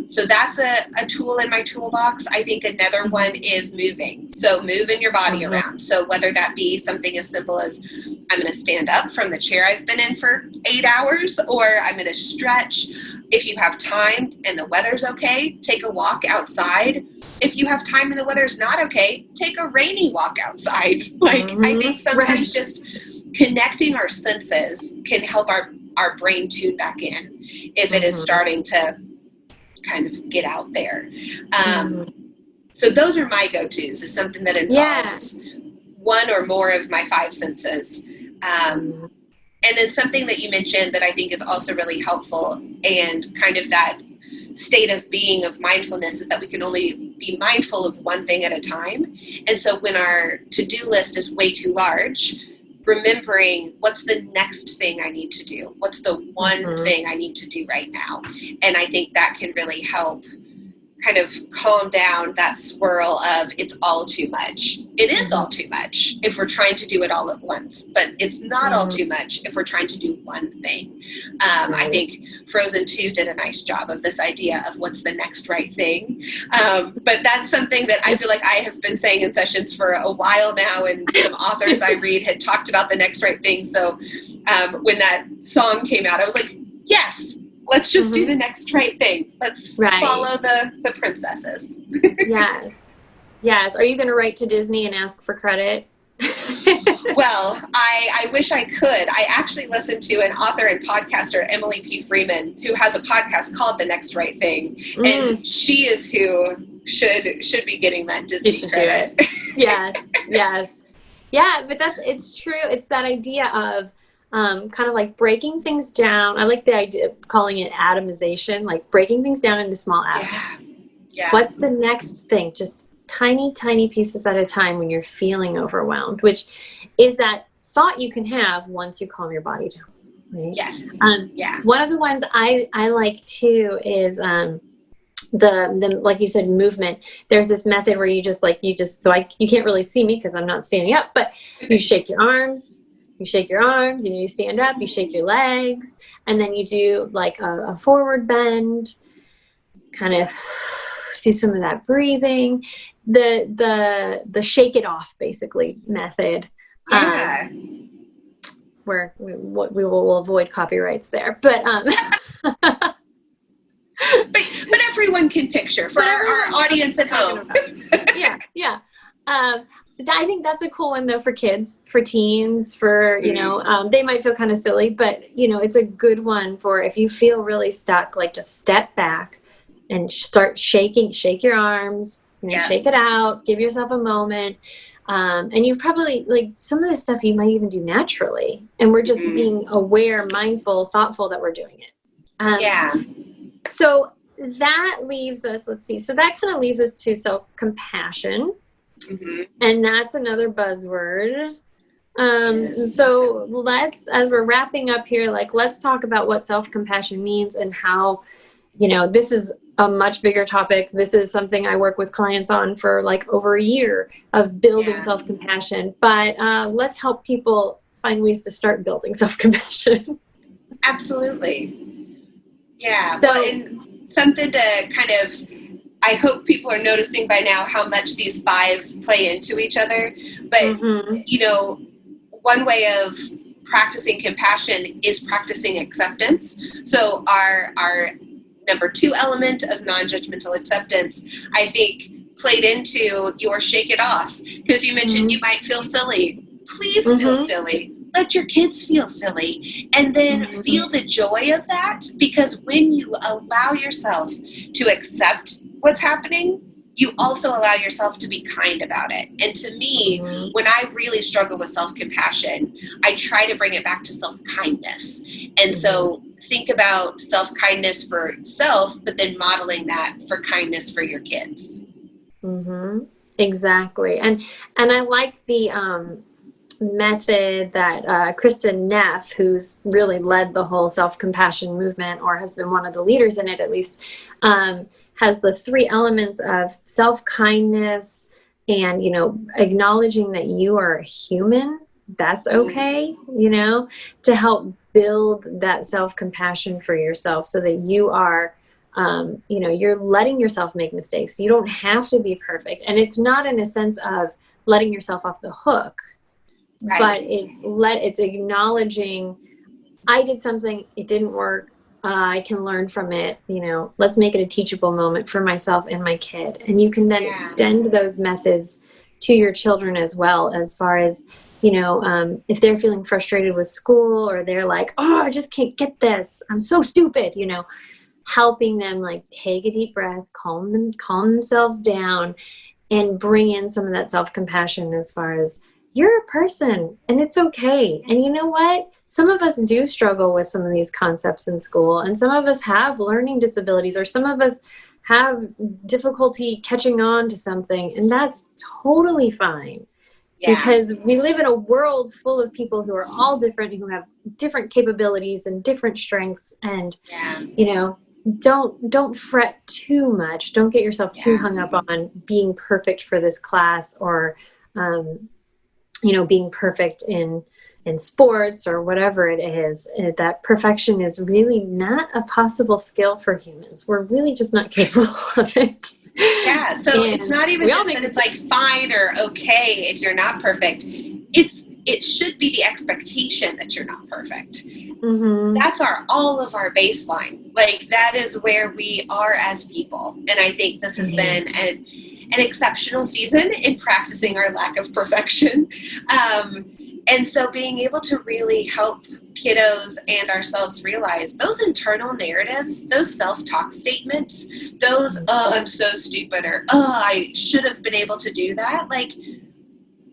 So that's a tool in my toolbox. I think another one is moving. So moving your body around. So whether that be something as simple as, I'm going to stand up from the chair I've been in for 8 hours, or I'm going to stretch. If you have time and the weather's okay, take a walk outside. If you have time and the weather's not okay, take a rainy walk outside. Like, I think sometimes just connecting our senses can help our brain tune back in if it is starting to kind of get out there. So those are my go-tos, is something that involves one or more of my 5 senses. And then something that you mentioned that I think is also really helpful, and kind of that state of being of mindfulness, is that we can only be mindful of one thing at a time. And so when our to-do list is way too large, remembering what's the next thing I need to do? What's the one thing I need to do right now? And I think that can really help kind of calm down that swirl of it's all too much. It is all too much if we're trying to do it all at once, but it's not all too much if we're trying to do one thing. I think Frozen 2 did a nice job of this idea of what's the next right thing. But that's something that I feel like I have been saying in sessions for a while now, and some authors I read had talked about the next right thing. So when that song came out, I was like, yes, let's just do the next right thing. Let's follow the princesses. Yes. Are you going to write to Disney and ask for credit? Well, I wish I could. I actually listened to an author and podcaster, Emily P. Freeman, who has a podcast called The Next Right Thing. And she is who should be getting that Disney credit. Yes. Yeah, but it's true. It's that idea of kind of like breaking things down. I like the idea of calling it atomization, like breaking things down into small atoms. Yeah. What's the next thing? Just tiny, tiny pieces at a time when you're feeling overwhelmed, which is that thought you can have once you calm your body down. Right? Yes. One of the ones I like too is the like you said, movement. There's this method where you can't really see me because I'm not standing up, but you shake your arms, and you stand up, you shake your legs, and then you do like a forward bend, kind of do some of that breathing, the shake it off basically method. Where we will avoid copyrights there, but but everyone can picture for our audience at home. Yeah. I think that's a cool one though for kids, for teens, for, they might feel kind of silly, but it's a good one for if you feel really stuck, like just step back and start shake your arms, shake it out, give yourself a moment. And you've probably like some of the stuff you might even do naturally. And we're just being aware, mindful, thoughtful that we're doing it. So that leaves us, let's see. So that kind of leaves us to self-compassion. And that's another buzzword. So as we're wrapping up here, let's talk about what self-compassion means and how, this is a much bigger topic. This is something I work with clients on for over a year of building self-compassion, but let's help people find ways to start building self-compassion. Absolutely. Yeah. So, and something to kind of, I hope people are noticing by now how much these 5 play into each other. But, one way of practicing compassion is practicing acceptance. So our number 2 element of non-judgmental acceptance, I think, played into your shake it off. Because you mentioned you might feel silly. Please feel silly. Let your kids feel silly. And then feel the joy of that. Because when you allow yourself to accept what's happening, you also allow yourself to be kind about it. And to me, when I really struggle with self-compassion, I try to bring it back to self-kindness. And so think about self-kindness for self, but then modeling that for kindness for your kids. Exactly. And I like the method that Kristen Neff, who's really led the whole self-compassion movement, or has been one of the leaders in it at least, has the 3 elements of self-kindness and, acknowledging that you are a human. That's okay, to help build that self-compassion for yourself so that you are, you're letting yourself make mistakes. You don't have to be perfect. And it's not in a sense of letting yourself off the hook, but it's acknowledging, I did something, it didn't work. I can learn from it, let's make it a teachable moment for myself and my kid. And you can then extend those methods to your children as well, as far as, if they're feeling frustrated with school, or they're like, oh, I just can't get this, I'm so stupid, helping them take a deep breath, calm themselves down, and bring in some of that self-compassion as far as you're a person and it's okay. And you know what? Some of us do struggle with some of these concepts in school, and some of us have learning disabilities, or some of us have difficulty catching on to something, and that's totally fine. Because we live in a world full of people who are all different, who have different capabilities and different strengths, and don't fret too much. Don't get yourself too hung up on being perfect for this class, or being perfect in sports or whatever it is. That perfection is really not a possible skill for humans. We're really just not capable of it. Yeah, so it's not even just that it's fine or okay if you're not perfect. It should be the expectation that you're not perfect. that's all of our baseline. Like, that is where we are as people. And I think this has been an exceptional season in practicing our lack of perfection. And so being able to really help kiddos and ourselves realize those internal narratives, those self-talk statements, those, oh, I'm so stupid, or, oh, I should have been able to do that. Like,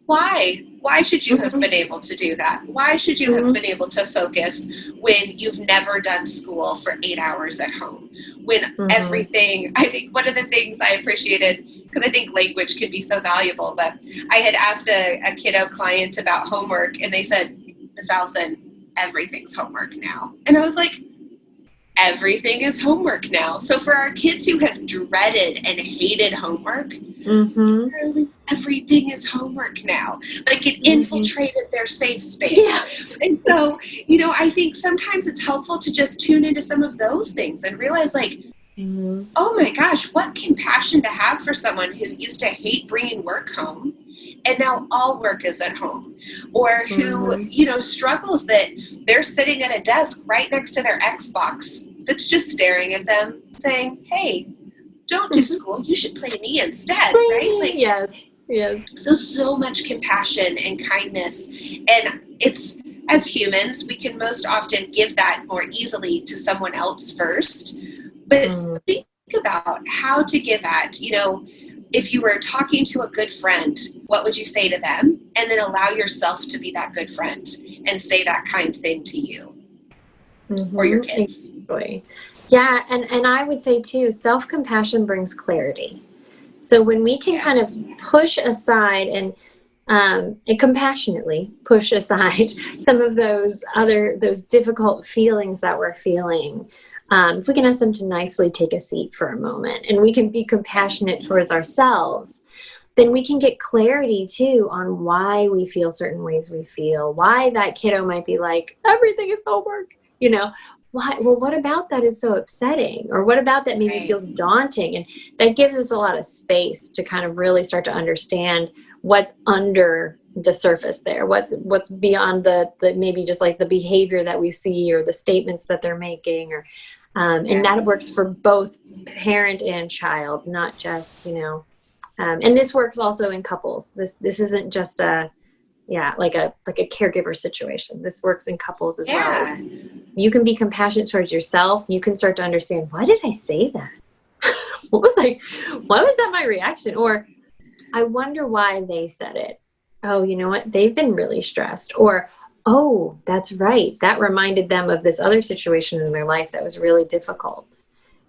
why? Why should you have been able to do that? Why should you have been able to focus when you've never done school for 8 hours at home? When everything, I think one of the things I appreciated, because I think language can be so valuable, but I had asked a kiddo client about homework, and they said, Miss Allison, everything's homework now. And I was like, everything is homework now. So for our kids who have dreaded and hated homework, literally everything is homework now. Like, it infiltrated their safe space. Yes. And so, I think sometimes it's helpful to just tune into some of those things and realize, like, oh my gosh, what compassion to have for someone who used to hate bringing work home, and now all work is at home, or who, struggles that they're sitting at a desk right next to their Xbox that's just staring at them saying, hey, don't do school, you should play me instead, right? Like, yes. So much compassion and kindness. And it's, as humans, we can most often give that more easily to someone else first. But think about how to give that, if you were talking to a good friend, what would you say to them? And then allow yourself to be that good friend and say that kind thing to you or your kids. Exactly. Yeah, and I would say too, self-compassion brings clarity. So when we can kind of push aside and compassionately push aside some of those difficult feelings that we're feeling, if we can ask them to nicely take a seat for a moment, and we can be compassionate towards ourselves, then we can get clarity too on why we feel certain ways we feel, why that kiddo might be like, everything is homework, why? Well, what about that is so upsetting? Or what about that maybe feels daunting? And that gives us a lot of space to kind of really start to understand what's under the surface there, what's beyond the maybe just like the behavior that we see or the statements that they're making, or and that works for both parent and child, not just and this works also in couples. This isn't just like a caregiver situation. This works in couples as well. You can be compassionate towards yourself. You can start to understand, why did I say that? Why was that my reaction? Or I wonder why they said it. Oh, you know what? They've been really stressed. Or, oh, that's right. That reminded them of this other situation in their life that was really difficult.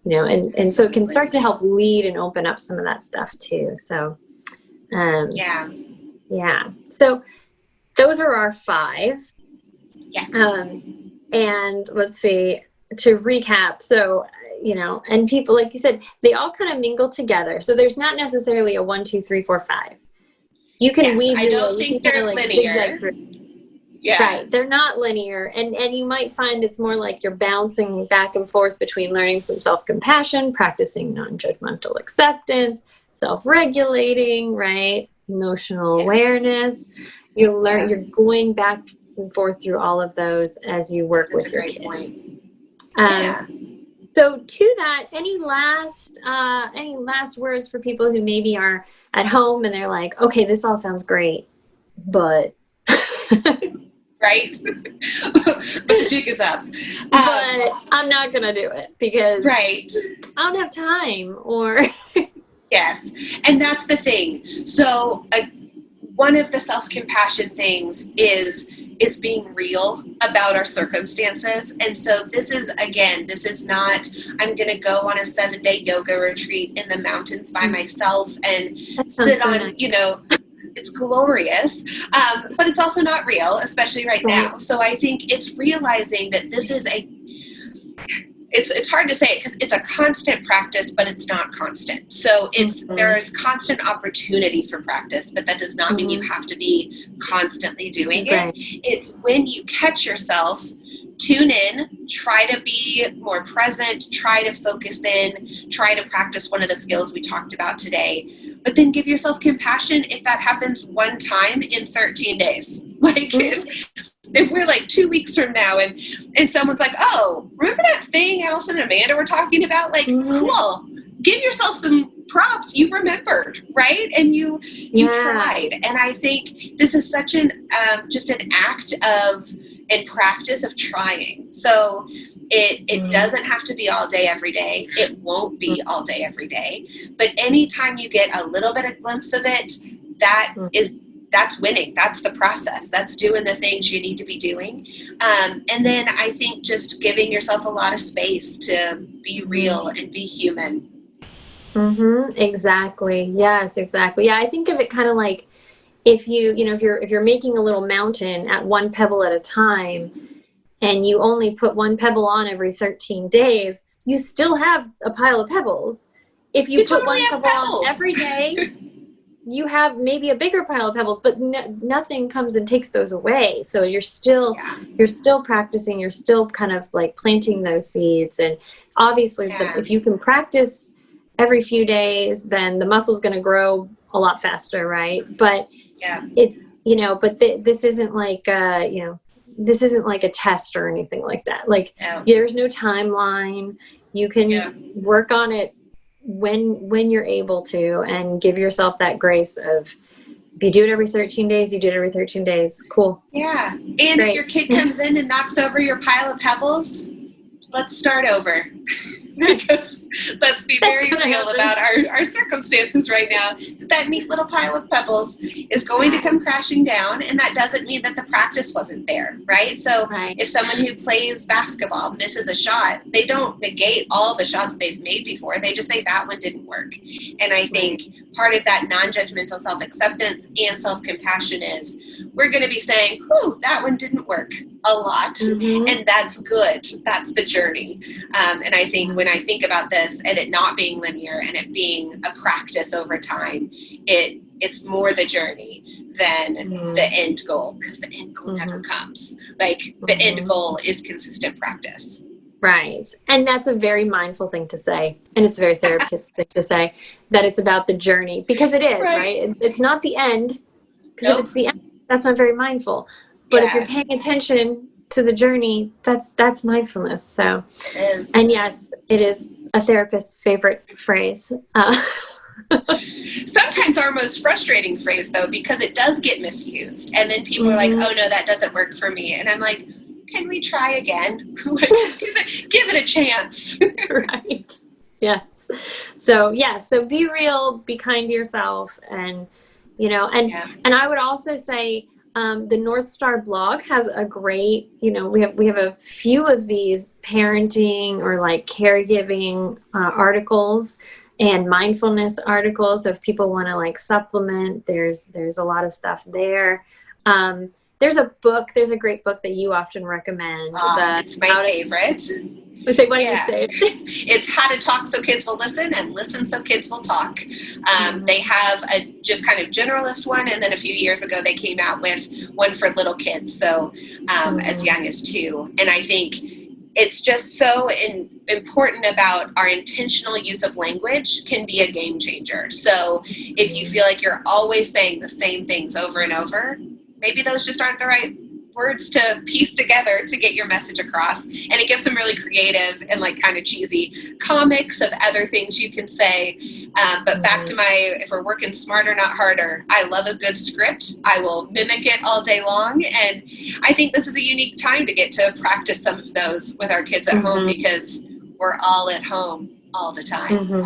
And so it can start to help lead and open up some of that stuff too. So, So those are our 5. Yes. And let's see, to recap. So, and people, like you said, they all kind of mingle together. So there's not necessarily a 1, 2, 3, 4, 5. You can weave. I don't think they're linear. Yeah. Right. They're not linear. And you might find it's more like you're bouncing back and forth between learning some self-compassion, practicing non-judgmental acceptance, self-regulating, right? Emotional awareness. You learn, you're going back and forth through all of those as you work with your kid. Point. So to that, any last words for people who maybe are at home and they're like, okay, this all sounds great, but right? But the jig is up. But I'm not going to do it because I don't have time or. Yes. And that's the thing. So one of the self-compassion things is being real about our circumstances. And so this is not, I'm going to go on a 7-day yoga retreat in the mountains by myself and sit on, nice. It's glorious. But it's also not real, especially right now. So I think it's realizing that this is it's hard to say it because it's a constant practice, but it's not constant. So there's constant opportunity for practice, but that does not mean you have to be constantly doing it. It's when you catch yourself, tune in, try to be more present, try to focus in, try to practice one of the skills we talked about today, but then give yourself compassion if that happens one time in 13 days. Like if we're like 2 weeks from now and someone's like, oh, remember that thing Allison and Amanda were talking about? Like, cool. Give yourself some props. You remembered, right? And you tried. And I think this is such just an act of and practice of trying. So it doesn't have to be all day, every day. It won't be all day, every day. But anytime you get a little bit of glimpse of it, that's winning. That's the process. That's doing the things you need to be doing. And then I think just giving yourself a lot of space to be real and be human. Exactly. Yes, exactly. Yeah, I think of it kind of like if you're making a little mountain at one pebble at a time, and you only put one pebble on every 13 days, you still have a pile of pebbles. If you put one pebble on every day, you have maybe a bigger pile of pebbles, but nothing comes and takes those away. So you're still practicing, you're still kind of like planting those seeds. And obviously if you can practice every few days, then the muscle's going to grow a lot faster, right? But it's, this isn't like, this isn't like a test or anything like that. Like there's no timeline. You can work on it when you're able to, and give yourself that grace of, if you do it every 13 days, you do it every 13 days. Cool. Yeah. And Great. If your kid comes in and knocks over your pile of pebbles, let's start over. Because let's be very real about our circumstances right now. That neat little pile of pebbles is going to come crashing down, and that doesn't mean that the practice wasn't there, right? So if someone who plays basketball misses a shot, they don't negate all the shots they've made before. They just say that one didn't work. And I think part of that non-judgmental self-acceptance and self-compassion is we're going to be saying, "Ooh, that one didn't work a lot," and that's good. That's the journey. And I think when I think about this and it not being linear and it being a practice over time, it's more the journey than the end goal, because the end goal never comes. Like the end goal is consistent practice. Right. And that's a very mindful thing to say. And it's a very therapist thing to say, that it's about the journey, because it is, right? It's not the end, because if it's the end, that's not very mindful. But if you're paying attention to the journey, that's mindfulness. So, and yes, it is a therapist's favorite phrase. Sometimes our most frustrating phrase, though, because it does get misused, and then people are like, "Oh no, that doesn't work for me," and I'm like, "Can we try again? give it a chance." Right. Yes. So so be real, be kind to yourself, and and I would also say, the North Star blog has a great, we have a few of these parenting or like caregiving articles and mindfulness articles. So if people want to like supplement, there's a lot of stuff there. There's a great book that you often recommend. It's my favorite. What do you say? It's How to Talk So Kids Will Listen and Listen So Kids Will Talk. They have a just kind of generalist one, and then a few years ago they came out with one for little kids, so as young as 2. And I think it's just so important about our intentional use of language can be a game changer. So if you feel like you're always saying the same things over and over, maybe those just aren't the right words to piece together to get your message across. And it gives some really creative and like kind of cheesy comics of other things you can say. But back to if we're working smarter, not harder, I love a good script. I will mimic it all day long. And I think this is a unique time to get to practice some of those with our kids at home, because we're all at home all the time.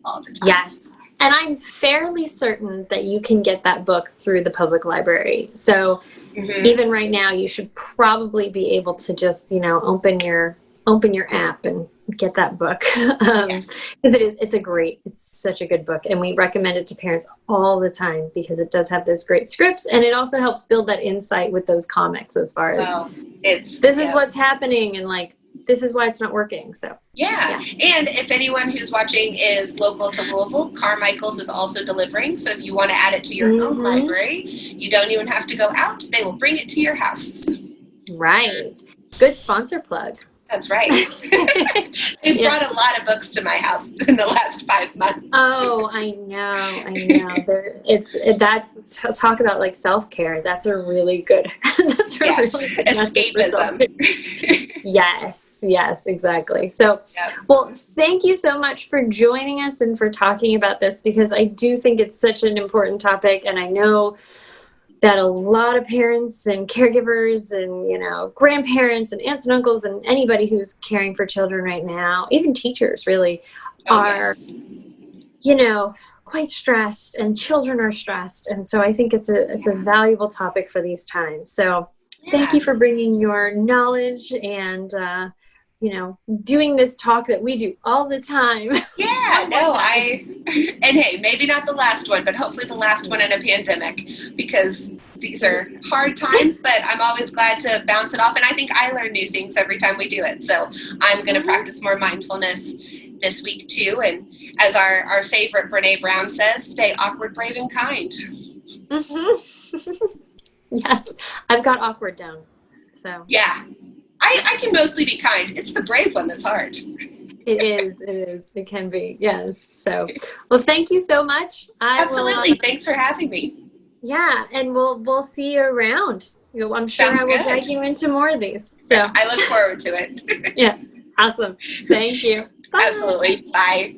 All the time. Yes. And I'm fairly certain that you can get that book through the public library. So even right now, you should probably be able to just, open your app and get that book. Because it's such a good book. And we recommend it to parents all the time, because it does have those great scripts. And it also helps build that insight with those comics, as far as this is what's happening, and like, this is why it's not working. So and if anyone who's watching is local to Louisville, Carmichael's is also delivering. So if you want to add it to your own library, you don't even have to go out. They will bring it to your house. Right. Good sponsor plug. That's right. They've brought a lot of books to my house in the last 5 months. Oh, I know. That's talk about like self-care. That's a really good That's a Yes, really good message for escapism. Yes, exactly. So, Yep. well, thank you so much for joining us and for talking about this, because I do think it's such an important topic. And I know that a lot of parents and caregivers and, grandparents and aunts and uncles and anybody who's caring for children right now, even teachers really, Oh, are, yes. quite stressed, and children are stressed. And so I think it's a valuable topic for these times. So thank Yeah. you for bringing your knowledge and, doing this talk that we do all the time. Yeah, no, and hey, maybe not the last one, but hopefully the last one in a pandemic, because these are hard times, but I'm always glad to bounce it off. And I think I learn new things every time we do it. So I'm going to practice more mindfulness this week too. And as our favorite Brene Brown says, stay awkward, brave, and kind. Mm-hmm. Yes, I've got awkward down. So yeah, I can mostly be kind. It's the brave one that's hard. It is. It can be. Yes. So, well, thank you so much. Absolutely. Thanks for having me. Yeah, and we'll see you around. I'm sure Sounds I will good. drag you into more of these. So I look forward to it. yes, awesome. Thank you. Bye. Absolutely. Bye.